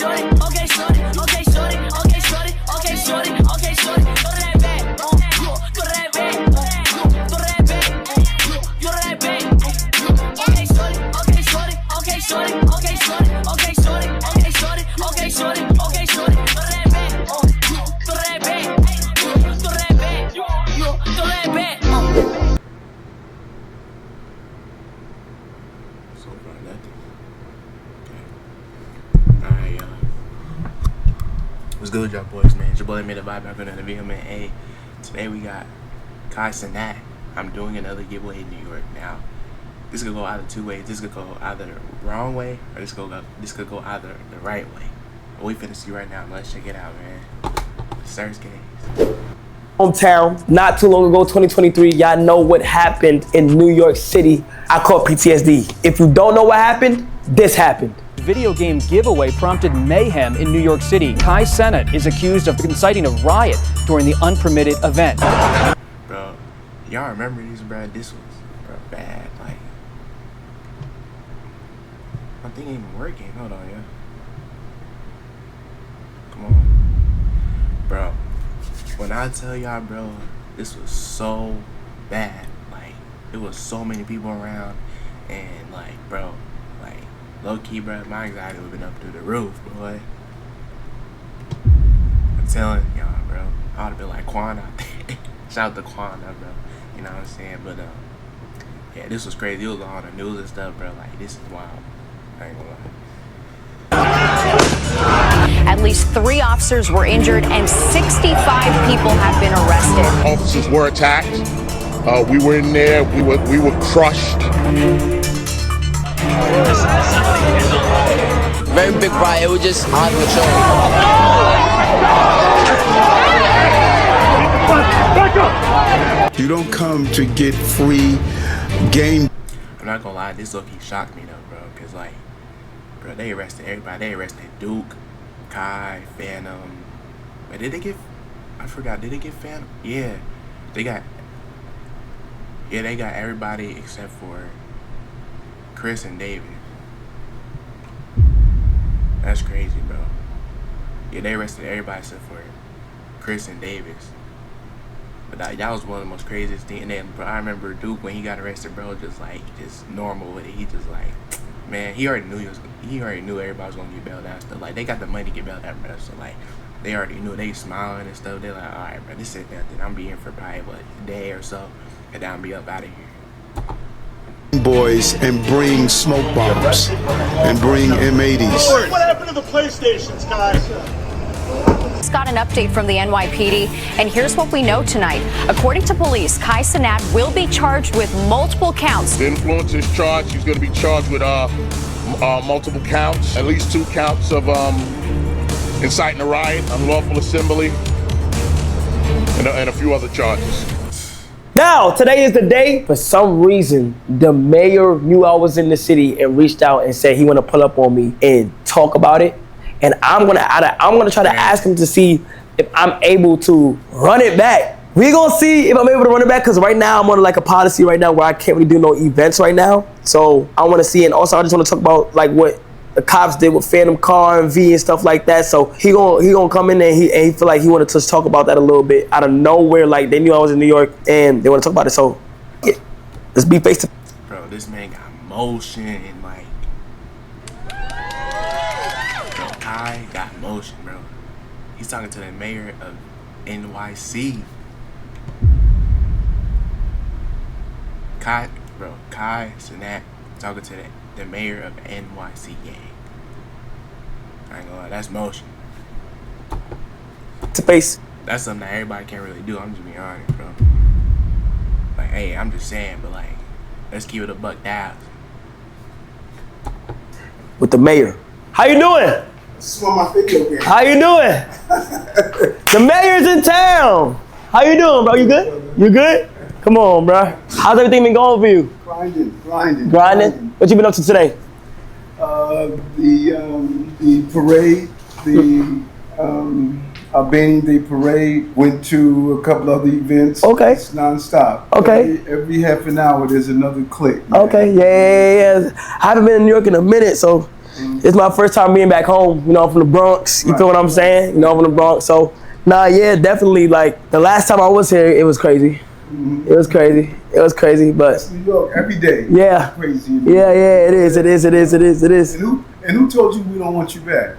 shorty, okay, shorty, okay, shorty, okay, shorty, okay, shorty, okay, shorty, go to that bag, go to that bag, go to that bag, go to that bag, okay, shorty, okay, shorty, okay, shorty, okay, shorty, okay, shorty, okay, shorty, okay, shorty, okay, shorty, go to that bag, go to that bag, go to that bag, go to that bag. So far, nothing. Okay. Alright, y'all. What's good with y'all boys, man? It's your boy LAMadeDaviae back on another video, man. Hey, today we got Cenat. I'm doing another giveaway in New York. Now, this could go either two ways. This could go either the wrong way, or this could go either the right way. But we finna see right now. Let's check it out, man. Search games. Hometown, not too long ago, 2023, y'all know what happened in New York City. I caught PTSD. If you don't know what happened, this happened. Video game giveaway prompted mayhem in New York City. Cenat is accused of inciting a riot during the unpermitted event. Bro, y'all remember these, bro? This was, bro, bad. Like, my thing ain't even working. Hold on, yeah. Come on. Bro, when I tell y'all, bro, this was so bad. Like, there was so many people around, and like, bro, like, low-key, bro, my anxiety would have been up through the roof, boy. I'm telling y'all, bro, I would have been like Quan out there. Shout out to Quan, bro. You know what I'm saying? But yeah, this was crazy. It was on the news and stuff, bro. Like, this is wild. I ain't gonna lie. At least 3 officers were injured and 65 people have been arrested. Officers were attacked. We were in there. We were crushed. Very big riot. It was just out of control. You don't come to get free game. I'm not gonna lie, this low-key shocked me though, bro. Cause like, bro, they arrested everybody. They arrested Duke, Kai, Phantom. But did they get? I forgot. Did they get Phantom? Yeah, they got. Yeah, they got everybody except for Chris and David. That's crazy, bro. Yeah, they arrested everybody except for Chris and Davis. But that was one of the most craziest things. And then, bro, I remember Duke when he got arrested, bro, just normal with it. He just like, man, he already knew everybody was gonna get bailed out and stuff. Like, they got the money to get bailed out, bro. So like, they already knew. They smiling and stuff. They're like, all right, bro, this is nothing. I'm be here for probably a day or so, and then I'll be up out of here. Boys and bring smoke bombs and bring M80s. What happened to the PlayStations, guys? Got an update from the NYPD, and here's what we know tonight. According to police, Cenat will be charged with multiple counts. The influencer is charged. He's going to be charged with multiple counts, at least 2 counts of inciting a riot, unlawful assembly, and a few other charges. Now, today is the day. For some reason, the mayor knew I was in the city and reached out and said he want to pull up on me and talk about it. And I'm gonna try to ask him to see if I'm able to run it back. We gonna see if I'm able to run it back, because right now I'm on like a policy right now where I can't really do no events right now. So I want to see, and also I just want to talk about like what the cops did with Phantom Car and V and stuff like that. So he gonna come in and he feel like he wanted to talk about that a little bit out of nowhere. Like, they knew I was in New York and they want to talk about it. So yeah, let's be face to face. Bro, this man got motion and like, bro, Kai got motion, bro. He's talking to the mayor of NYC. Kai Cenat talking to the mayor of NYC gang. I ain't gonna lie, that's motion. To face. That's something that everybody can't really do. I'm just being honest, bro. Like, hey, I'm just saying, but like, let's keep it a $1,000. With the mayor. How you doing? This is my video game. How you doing? The mayor's in town. How you doing, bro? You good? You good? Come on, bro. How's everything been going for you? Grinding? What you been up to today? The parade, the Albanian Day parade, went to a couple other events. Okay. It's nonstop. Okay. Every half an hour there's another click. Man. Okay, yeah. I haven't been in New York in a minute, so it's my first time being back home. You know, I'm from the Bronx. You feel what I'm saying? You know, I'm from the Bronx. So, nah, yeah, definitely. Like the last time I was here, it was crazy. It was crazy. It was crazy, but That's New York every day. Yeah. It's crazy. Yeah, it is. And who told you we don't want you back?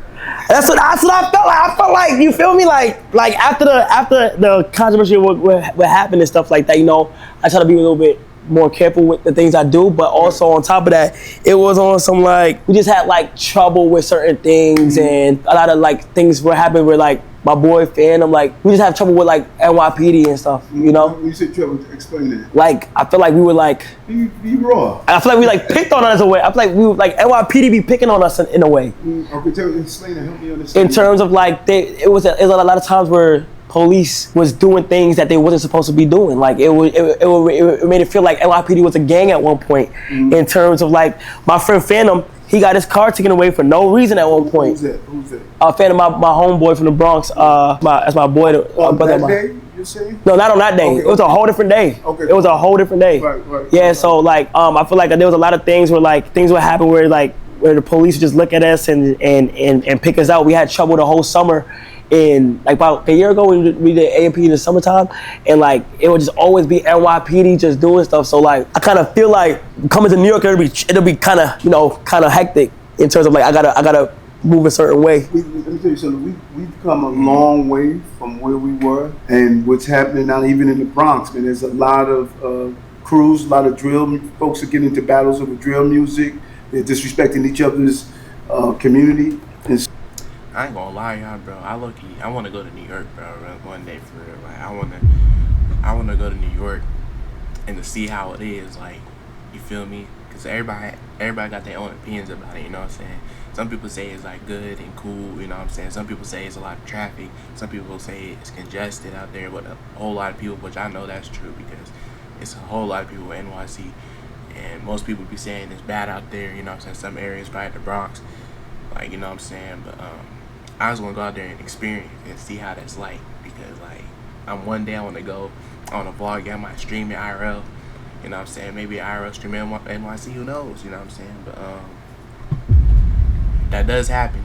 That's what I felt like. I felt like, you feel me? Like after the controversy what happened and stuff like that, you know, I try to be a little bit more careful with the things I do, but also on top of that, it was on some like, we just had like trouble with certain things and a lot of like things were happening where like my boy Phantom, like we just have trouble with like NYPD and stuff, you know? When you say trouble, explain that. Like, I feel like we were like, Be raw. I feel like we like picked on us in a way. I feel like we were like NYPD be picking on us in a way. Okay, explain that, help me understand. In terms of like, it was a lot of times where police was doing things that they wasn't supposed to be doing. Like it made it feel like NYPD was a gang at one point. In terms of like, my friend Phantom, he got his car taken away for no reason at one point. Who's that? Phantom, my homeboy from the Bronx. That's my boy. Brother. That day, you're saying? No, not on that day. Okay, it was a whole different day. Okay. It was a whole different day. Right. Yeah. So like, I feel like there was a lot of things where like things would happen where like where the police would just look at us and pick us out. We had trouble the whole summer. And like about a year ago, we did A&P in the summertime, and like it would just always be NYPD just doing stuff. So like I kind of feel like coming to New York, it'll be kind of hectic in terms of like I gotta move a certain way. Let me tell you something. We've come a long way from where we were, and what's happening now, even in the Bronx, man. There's a lot of crews, a lot of drill folks are getting into battles over drill music. They're disrespecting each other's community. And I ain't gonna lie, y'all, bro. I want to go to New York, bro. One day for real. Like, I wanna go to New York and to see how it is. Like, you feel me? Cause everybody got their own opinions about it. You know what I'm saying? Some people say it's like good and cool. You know what I'm saying? Some people say it's a lot of traffic. Some people say it's congested out there with a whole lot of people, which I know that's true because it's a whole lot of people in NYC, and most people be saying it's bad out there. You know what I'm saying? Some areas, probably the Bronx. Like, you know what I'm saying? But I just want to go out there and experience and see how that's like, because like one day I want to go on a vlog, I might stream it IRL, you know what I'm saying? Maybe IRL stream NYC, who knows, you know what I'm saying? But that does happen.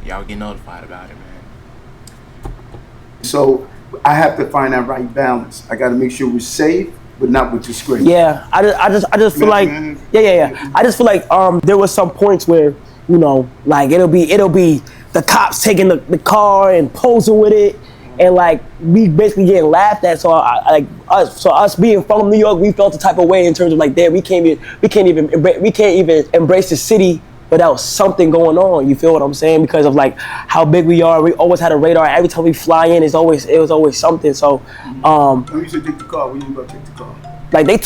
Y'all get notified about it, man. so I have to find that right balance. I got to make sure we're safe, but not with disgrace. Yeah, I just feel like yeah. I just feel like there was some points where, you know, like it'll be the cops taking the car and posing with it, and like we basically getting laughed at. So us being from New York, we felt the type of way in terms of like, damn, we can't even embrace the city without something going on. You feel what I'm saying? Because of like how big we are. We always had a radar. Every time we fly in, it was always something. So When you said take the car, when you gonna take the car? like they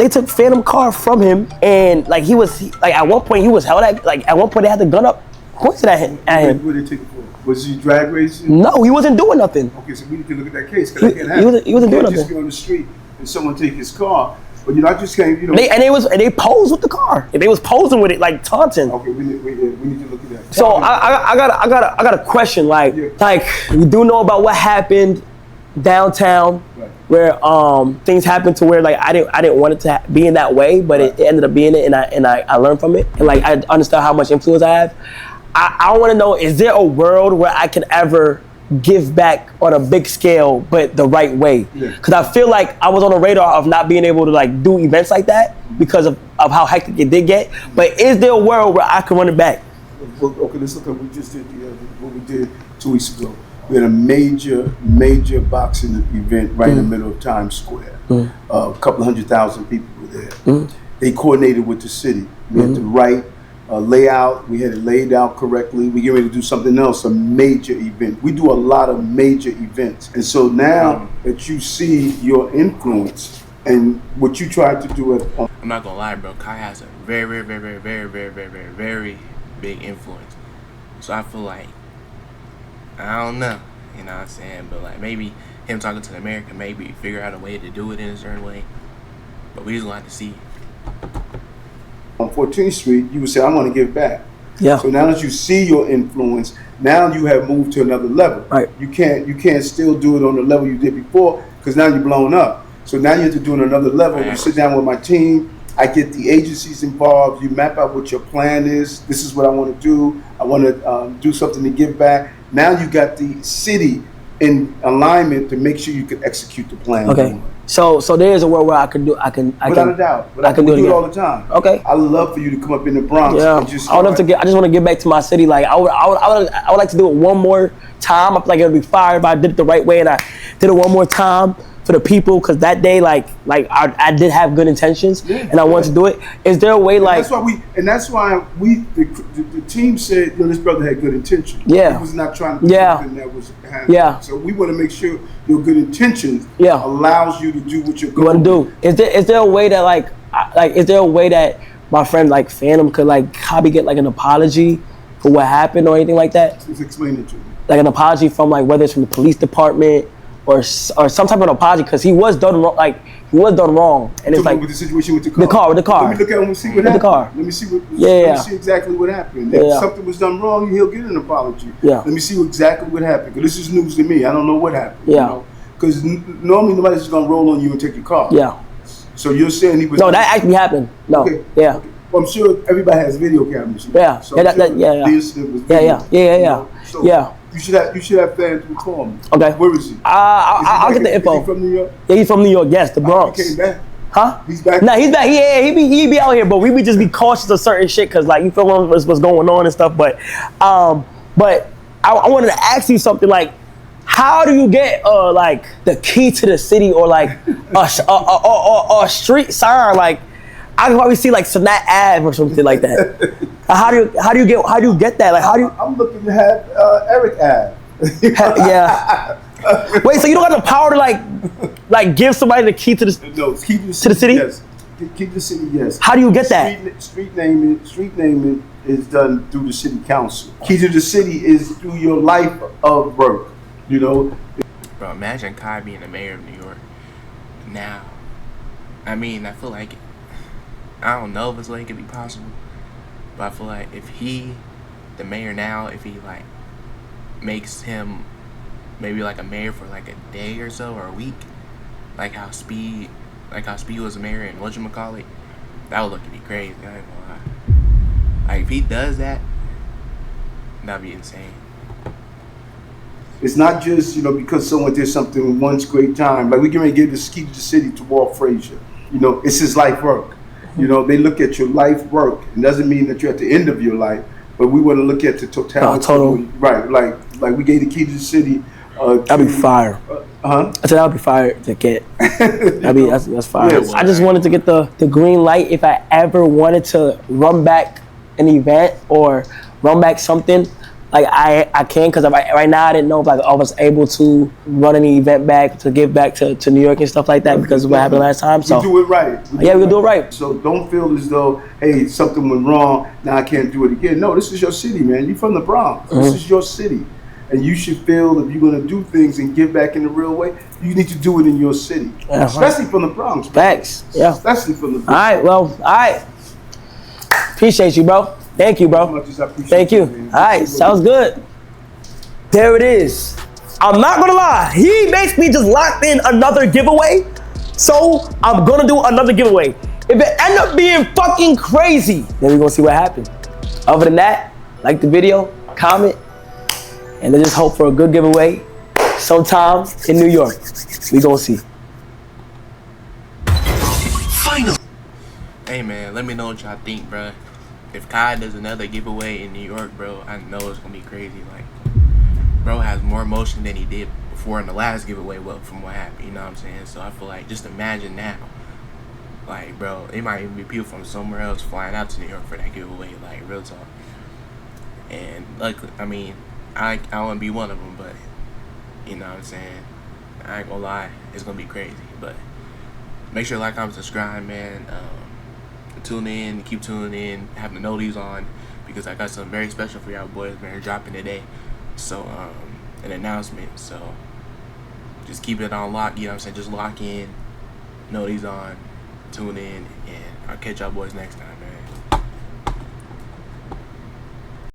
took Phantom car from him, and like he was like at one point he was held at, like at one point they had the gun up pointed at him. What did they take it for? Was he drag racing? No, he wasn't doing nothing. Okay, so we need to look at that case, because that can't happen. He wasn't doing Just nothing. go on the street and someone take his car, but you know, I just can't, you know. They posed with the car. They was posing with it like taunting. Okay, we need to look at that. So I got a question. Like we do know about what happened downtown, Right. where things happened to where like I didn't want it to be in that way, but it ended up being it, and I learned from it, and like I understand how much influence I have. I want to know, is there a world where I can ever give back on a big scale, but the right way? Because I feel like I was on the radar of not being able to like do events like that because of how hectic it did get. But is there a world where I can run it back? Well, okay, let's look at what we just did. What we did 2 weeks ago. We had a major boxing event right in the middle of Times Square. A couple 100,000 people were there. They coordinated with the city. We had the right layout. We had it laid out correctly. We get ready to do something else, a major event. We do a lot of major events. And so now that you see your influence and what you tried to do at home. I'm not gonna lie, bro. Kai has a very big influence. So I feel like, I don't know, you know what I'm saying? But like maybe him talking to the American, maybe figure out a way to do it in a certain way. But we just gonna have to see. On 14th Street, you would say, I'm going to give back. Yeah. So now that you see your influence, now you have moved to another level. Right. You can't still do it on the level you did before, because now you're blown up. So now you have to do it on another level. You sit down with my team I get the agencies involved. You map out what your plan is. This is what I want to do. I want to do something to give back. Now you got the city in alignment to make sure you can execute the plan. Okay. So there is a world where I can without a doubt. I can do it all the time. Okay. I love for you to come up in the Bronx. Yeah. And just I would love to I just want to get back to my city. Like I would like to do it one more time. I feel like it would be fire if I did it the right way and I did it one more time for the people, because that day, like I did have good intentions and I wanted to do it. Is there a way like? That's why the team said, this brother had good intentions. Yeah. He was not trying to do something that was happening. Yeah. So we want to make sure your good intentions allows you to do what you're going to do. Is there a way that is there a way that my friend like Phantom could like probably get like an apology for what happened or anything like that? Just explain it to me. Like an apology from like whether it's from the police department or some type of apology, because he was done wrong. Like he was done wrong, and it's like with the situation with the car. With the car. Let me look at him and see what happened. The car. Let me see what. Let me see exactly what happened. If something was done wrong, he'll get an apology. Yeah. Let me see exactly what happened, because this is news to me. I don't know what happened. Yeah. Because normally nobody's just gonna roll on you and take your car. Yeah. So you're saying he was? No, that actually happened. No. Okay. Yeah. Okay. Well, I'm sure everybody has video cameras. Yeah. So The incident was video. Yeah. You should have fans to call me. Okay. Where is he? I'll get the info. Is he from New York? Yeah, he's from New York. Yes, the Bronx. He came back. Huh? He's back. Nah, he's back. Yeah, he be out here, but we would just be cautious of certain shit, cause like you feel what's going on and stuff. But I wanted to ask you something like, how do you get like the key to the city or like a street sign? Like I can probably see like Cenat Ave or something like that. How do you get that? Like how do you? I'm looking to have Eric Ave. Yeah. Wait, so you don't have the power to like give somebody the key to the key to the city? Yes. Key to the city, yes. How do you get that? Street naming is done through the city council. Key to the city is through your life of work. Bro, imagine Kai being the mayor of New York now. I mean, I feel like I don't know if it's like it could be possible, but I feel like if the mayor now, if he like makes him maybe like a mayor for like a day or so or a week, like how Speed was a mayor in whatchamacallit, that would look to be crazy. I ain't gonna lie. Like if he does that, that'd be insane. It's not just because someone did something once great time. Like we can give this key to the city to Walt Frazier. It's his life work. They look at your life work. It doesn't mean that you're at the end of your life, but we want to look at the totality. Total. Right. Like we gave the key to the city. That'd be fire. I said that'd be fire to get. That's fire. Yes. I just wanted to get the green light if I ever wanted to run back an event or run back something. Like I can, because right now I didn't know if I was able to run any event back to give back to New York and stuff like that because of what happened last time. So we do it right. We'll do it right. So don't feel as though, hey, something went wrong, now I can't do it again. No, this is your city, man. You're from the Bronx. This is your city. And you should feel if you're going to do things and give back in a real way, you need to do it in your city. Yeah, especially from the Bronx. Facts. Yeah. Especially from the All Bronx. right. Well, all right. Appreciate you, bro. Thank you, bro. Thank you. All right. Sounds good. There it is. I'm not going to lie. He basically just locked in another giveaway. So I'm going to do another giveaway. If it end up being fucking crazy, then we're going to see what happens. Other than that, like the video, comment, and let's just hope for a good giveaway sometime in New York. We gonna see. Final. Hey man, let me know what y'all think, bro. If Kai does another giveaway in New York, bro, I know it's gonna be crazy. Like, bro has more emotion than he did before in the last giveaway. Well, from what happened, you know what I'm saying? So I feel like just imagine now. Like, bro, it might even be people from somewhere else flying out to New York for that giveaway. Like, real talk. And like, I mean, I want to be one of them, but you know what I'm saying, I ain't gonna lie, it's gonna be crazy. But make sure to like, comment, subscribe, man. Tune in, keep tuning in, have the noties on, because I got something very special for y'all boys, man, dropping today. So an announcement, so just keep it on lock, you know what I'm saying, just lock in, noties on, tune in, and I'll catch y'all boys next time.